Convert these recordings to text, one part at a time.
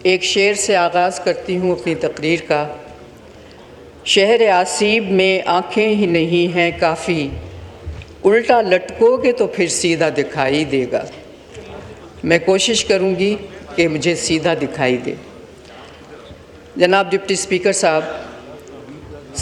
ایک شعر سے آغاز کرتی ہوں اپنی تقریر کا۔ شہر آسیب میں آنکھیں ہی نہیں ہیں کافی، الٹا لٹکو گے تو پھر سیدھا دکھائی دے گا۔ میں کوشش کروں گی کہ مجھے سیدھا دکھائی دے۔ جناب ڈپٹی اسپیکر صاحب،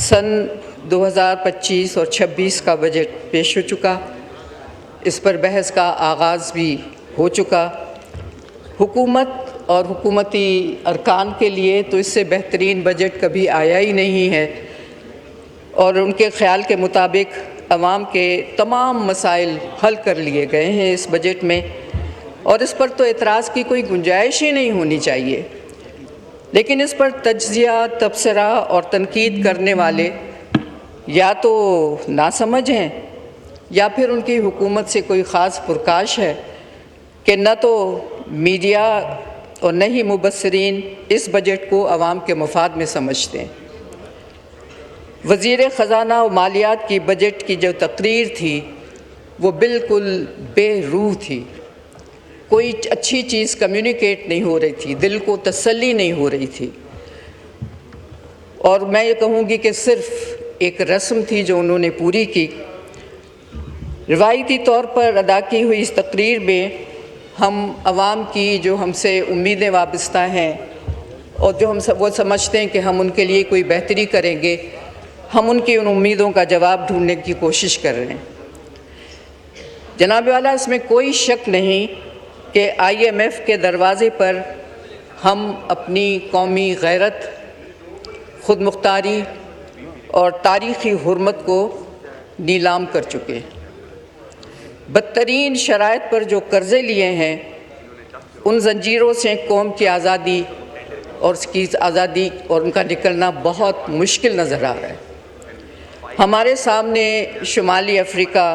سن 2025 اور 26 کا بجٹ پیش ہو چکا، اس پر بحث کا آغاز بھی ہو چکا۔ حکومت اور حکومتی ارکان کے لیے تو اس سے بہترین بجٹ کبھی آیا ہی نہیں ہے، اور ان کے خیال کے مطابق عوام کے تمام مسائل حل کر لیے گئے ہیں اس بجٹ میں، اور اس پر تو اعتراض کی کوئی گنجائش ہی نہیں ہونی چاہیے۔ لیکن اس پر تجزیہ، تبصرہ اور تنقید کرنے والے یا تو ناسمجھ ہیں یا پھر ان کی حکومت سے کوئی خاص پرکاش ہے کہ نہ تو میڈیا اور نہ ہی مبصرین اس بجٹ کو عوام کے مفاد میں سمجھتے ہیں۔ وزیر خزانہ و مالیات کی بجٹ کی جو تقریر تھی وہ بالکل بے روح تھی، کوئی اچھی چیز کمیونیکیٹ نہیں ہو رہی تھی، دل کو تسلی نہیں ہو رہی تھی، اور میں یہ کہوں گی کہ صرف ایک رسم تھی جو انہوں نے پوری کی۔ روایتی طور پر ادا کی ہوئی اس تقریر میں ہم عوام کی جو ہم سے امیدیں وابستہ ہیں اور جو وہ سمجھتے ہیں کہ ہم ان کے لیے کوئی بہتری کریں گے، ہم ان کی ان امیدوں کا جواب ڈھونڈنے کی کوشش کر رہے ہیں۔ جناب والا، اس میں کوئی شک نہیں کہ IMF کے دروازے پر ہم اپنی قومی غیرت، خود مختاری اور تاریخی حرمت کو نیلام کر چکے ہیں۔ بدترین شرائط پر جو قرضے لیے ہیں، ان زنجیروں سے قوم کی آزادی اور اس کی آزادی اور ان کا نکلنا بہت مشکل نظر آ رہا ہے۔ ہمارے سامنے شمالی افریقہ،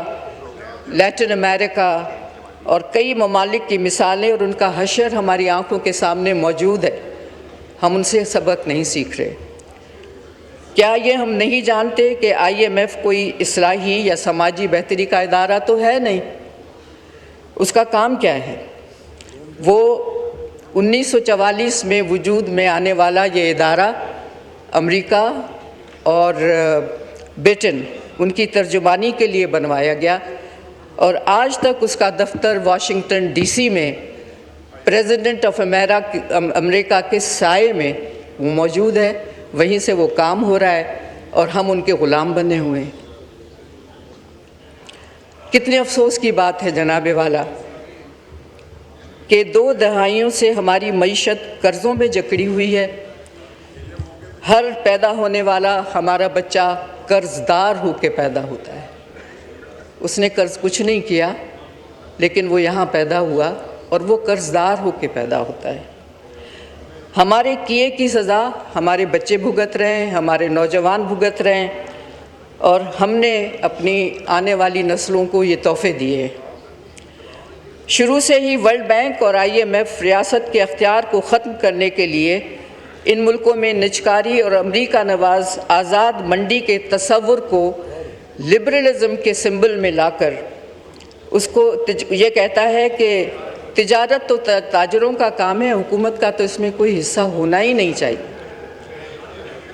لیٹن امریکہ اور کئی ممالک کی مثالیں اور ان کا حشر ہماری آنکھوں کے سامنے موجود ہے۔ ہم ان سے سبق نہیں سیکھ رہے۔ کیا یہ ہم نہیں جانتے کہ IMF کوئی اصلاحی یا سماجی بہتری کا ادارہ تو ہے نہیں؟ اس کا کام کیا ہے؟ وہ 1944 میں وجود میں آنے والا یہ ادارہ امریکہ اور برٹن ان کی ترجمانی کے لیے بنوایا گیا، اور آج تک اس کا دفتر واشنگٹن DC میں پریزیڈنٹ آف امریکہ کے سائے میں وہ موجود ہے، وہیں سے وہ کام ہو رہا ہے اور ہم ان کے غلام بنے ہوئے ہیں۔ کتنے افسوس کی بات ہے جناب والا کہ 2 دہائیوں سے ہماری معیشت قرضوں میں جکڑی ہوئی ہے۔ ہر پیدا ہونے والا ہمارا بچہ قرض دار ہو کے پیدا ہوتا ہے۔ اس نے قرض کچھ نہیں کیا، لیکن وہ یہاں پیدا ہوا اور وہ قرض دار ہو کے پیدا ہوتا ہے۔ ہمارے کیے کی سزا ہمارے بچے بھگت رہے ہیں، ہمارے نوجوان بھگت رہے ہیں، اور ہم نے اپنی آنے والی نسلوں کو یہ تحفے دیے۔ شروع سے ہی ورلڈ بینک اور IMF ریاست کے اختیار کو ختم کرنے کے لیے ان ملکوں میں نجکاری اور امریکہ نواز آزاد منڈی کے تصور کو لبرلزم کے سمبل میں لا کر اس کو یہ کہتا ہے کہ تجارت تو تاجروں کا کام ہے، حکومت کا تو اس میں کوئی حصہ ہونا ہی نہیں چاہیے۔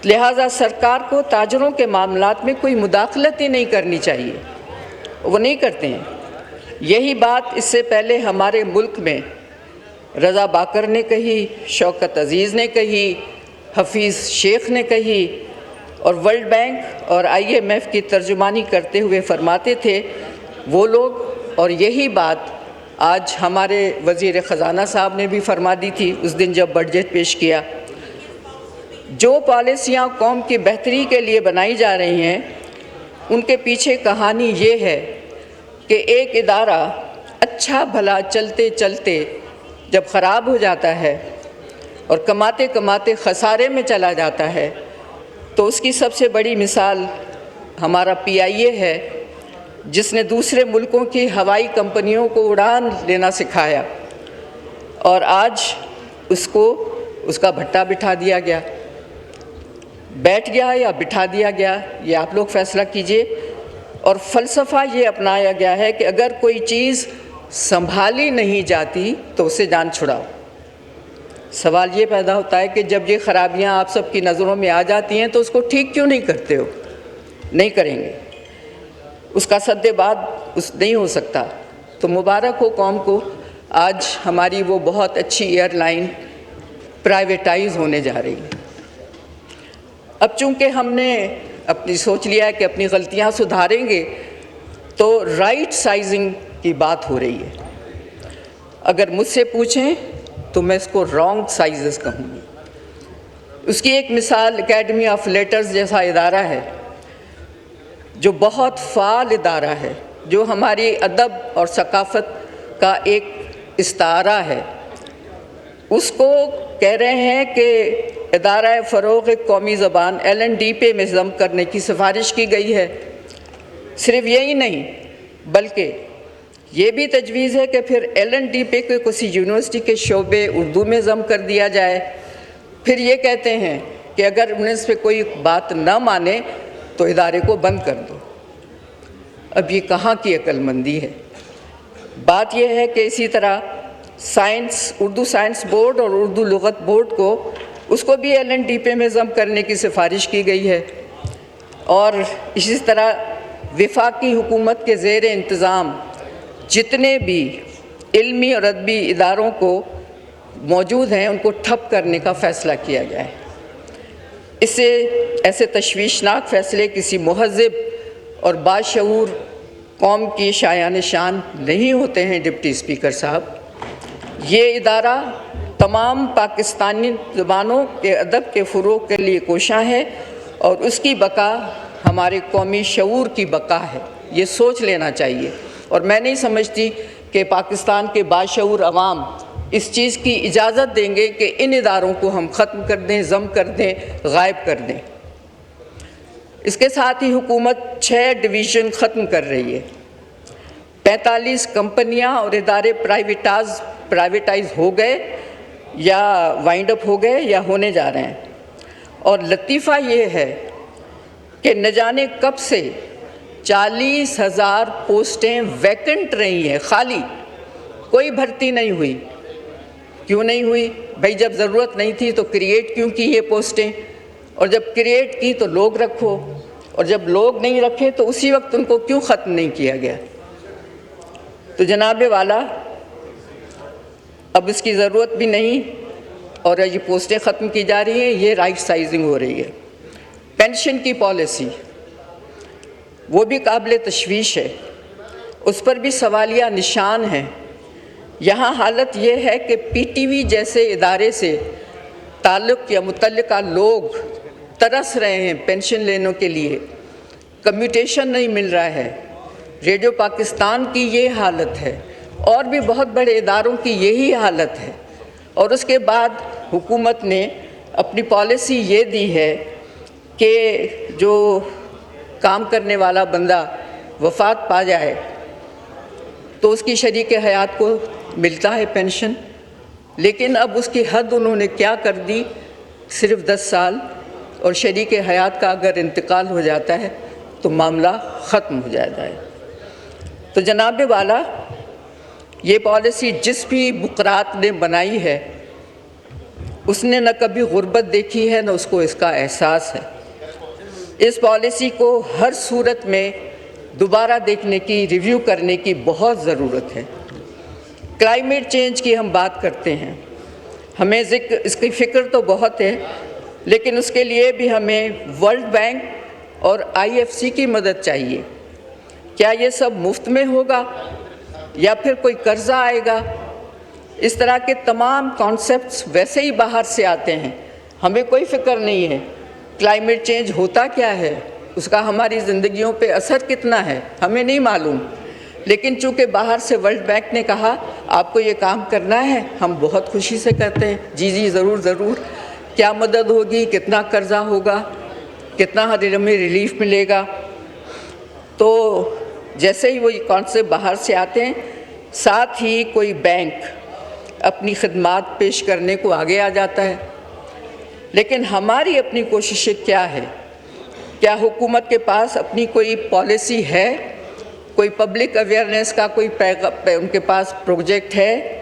لہٰذا سرکار کو تاجروں کے معاملات میں کوئی مداخلت ہی نہیں کرنی چاہیے، وہ نہیں کرتے ہیں۔ یہی بات اس سے پہلے ہمارے ملک میں رضا باکر نے کہی، شوکت عزیز نے کہی، حفیظ شیخ نے کہی، اور ورلڈ بینک اور IMF کی ترجمانی کرتے ہوئے فرماتے تھے وہ لوگ، اور یہی بات آج ہمارے وزیر خزانہ صاحب نے بھی فرما دی تھی اس دن جب بجٹ پیش کیا۔ جو پالیسیاں قوم کی بہتری کے لیے بنائی جا رہی ہیں، ان کے پیچھے کہانی یہ ہے کہ ایک ادارہ اچھا بھلا چلتے چلتے جب خراب ہو جاتا ہے اور کماتے کماتے خسارے میں چلا جاتا ہے، تو اس کی سب سے بڑی مثال ہمارا PIA ہے، جس نے دوسرے ملکوں کی ہوائی کمپنیوں کو اڑان لینا سکھایا، اور آج اس کو اس کا بھٹا بٹھا دیا گیا، بیٹھ گیا یا بٹھا دیا گیا، یہ آپ لوگ فیصلہ کیجئے۔ اور فلسفہ یہ اپنایا گیا ہے کہ اگر کوئی چیز سنبھالی نہیں جاتی تو اسے جان چھڑاؤ۔ سوال یہ پیدا ہوتا ہے کہ جب یہ خرابیاں آپ سب کی نظروں میں آ جاتی ہیں تو اس کو ٹھیک کیوں نہیں کرتے ہو؟ نہیں کریں گے، اس کا سد بعد نہیں ہو سکتا۔ تو مبارک ہو قوم کو، آج ہماری وہ بہت اچھی ایئر لائن پرائیویٹائز ہونے جا رہی ہے۔ اب چونکہ ہم نے اپنی سوچ لیا ہے کہ اپنی غلطیاں سدھاریں گے، تو رائٹ سائزنگ کی بات ہو رہی ہے۔ اگر مجھ سے پوچھیں تو میں اس کو رانگ سائزز کہوں گی۔ اس کی ایک مثال اکیڈمی آف لیٹرز جیسا ادارہ ہے، جو بہت فعال ادارہ ہے، جو ہماری ادب اور ثقافت کا ایک استعارہ ہے، اس کو کہہ رہے ہیں کہ ادارہ فروغ قومی زبان LNDP میں ضم کرنے کی سفارش کی گئی ہے۔ صرف یہی نہیں بلکہ یہ بھی تجویز ہے کہ پھر LNDP کو کسی یونیورسٹی کے شعبے اردو میں ضم کر دیا جائے۔ پھر یہ کہتے ہیں کہ اگر انہیں اس پہ کوئی بات نہ مانے تو ادارے کو بند کر دو۔ اب یہ کہاں کی عقل مندی ہے؟ بات یہ ہے کہ اسی طرح اردو سائنس بورڈ اور اردو لغت بورڈ کو اس کو بھی LNDP میں ضم کرنے کی سفارش کی گئی ہے، اور اسی طرح وفاقی حکومت کے زیر انتظام جتنے بھی علمی اور ادبی اداروں کو موجود ہیں ان کو ٹھپ کرنے کا فیصلہ کیا گیا ہے۔ ایسے تشویشناک فیصلے کسی مہذب اور باشعور قوم کی شایان شان نہیں ہوتے ہیں ڈپٹی اسپیکر صاحب۔ یہ ادارہ تمام پاکستانی زبانوں کے ادب کے فروغ کے لیے کوشاں ہے، اور اس کی بقا ہمارے قومی شعور کی بقا ہے، یہ سوچ لینا چاہیے۔ اور میں نہیں سمجھتی کہ پاکستان کے باشعور عوام اس چیز کی اجازت دیں گے کہ ان اداروں کو ہم ختم کر دیں، ضم کر دیں، غائب کر دیں۔ اس کے ساتھ ہی حکومت 6 ڈویژن ختم کر رہی ہے، 45 کمپنیاں اور ادارے پرائیویٹائز ہو گئے یا وائنڈ اپ ہو گئے یا ہونے جا رہے ہیں۔ اور لطیفہ یہ ہے کہ نہ جانے کب سے 40,000 پوسٹیں ویکنٹ رہی ہیں، خالی، کوئی بھرتی نہیں ہوئی۔ کیوں نہیں ہوئی؟ بھائی جب ضرورت نہیں تھی تو کریٹ کیوں کی یہ پوسٹیں؟ اور جب کریٹ کی تو لوگ رکھو، اور جب لوگ نہیں رکھے تو اسی وقت ان کو کیوں ختم نہیں کیا گیا؟ تو جناب والا، اب اس کی ضرورت بھی نہیں اور یہ پوسٹیں ختم کی جا رہی ہیں، یہ رائٹ سائزنگ ہو رہی ہے۔ پینشن کی پالیسی وہ بھی قابل تشویش ہے، اس پر بھی سوالیہ نشان ہیں۔ یہاں حالت یہ ہے کہ PTV جیسے ادارے سے تعلق یا متعلقہ لوگ ترس رہے ہیں پینشن لینے کے لیے، کمیوٹیشن نہیں مل رہا ہے۔ ریڈیو پاکستان کی یہ حالت ہے، اور بھی بہت بڑے اداروں کی یہی حالت ہے۔ اور اس کے بعد حکومت نے اپنی پالیسی یہ دی ہے کہ جو کام کرنے والا بندہ وفات پا جائے تو اس کی شریک حیات کو ملتا ہے پینشن، لیکن اب اس کی حد انہوں نے کیا کر دی، صرف 10 سال، اور شریک حیات کا اگر انتقال ہو جاتا ہے تو معاملہ ختم ہو جاتا ہے۔ تو جناب والا، یہ پالیسی جس بھی بقرات نے بنائی ہے اس نے نہ کبھی غربت دیکھی ہے نہ اس کو اس کا احساس ہے۔ اس پالیسی کو ہر صورت میں دوبارہ دیکھنے کی، ریویو کرنے کی بہت ضرورت ہے۔ کلائمیٹ چینج کی ہم بات کرتے ہیں، ہمیں اس کی فکر تو بہت ہے، لیکن اس کے لیے بھی ہمیں ورلڈ بینک اور IFC کی مدد چاہیے۔ کیا یہ سب مفت میں ہوگا یا پھر کوئی قرضہ آئے گا؟ اس طرح کے تمام کانسیپٹس ویسے ہی باہر سے آتے ہیں، ہمیں کوئی فکر نہیں ہے کلائمیٹ چینج ہوتا کیا ہے، اس کا ہماری زندگیوں پہ اثر کتنا ہے، ہمیں نہیں معلوم۔ لیکن چونکہ باہر سے ورلڈ بینک نے کہا آپ کو یہ کام کرنا ہے، ہم بہت خوشی سے کرتے ہیں، جی ضرور ضرور۔ کیا مدد ہوگی، کتنا قرضہ ہوگا، کتنا ہمیں ریلیف ملے گا؟ تو جیسے ہی وہ کانسیپٹ باہر سے آتے ہیں، ساتھ ہی کوئی بینک اپنی خدمات پیش کرنے کو آگے آ جاتا ہے۔ لیکن ہماری اپنی کوششیں کیا ہے؟ کیا حکومت کے پاس اپنی کوئی پالیسی ہے، کوئی پبلک اویئرنیس کا کوئی ان کے پاس پروجیکٹ ہے؟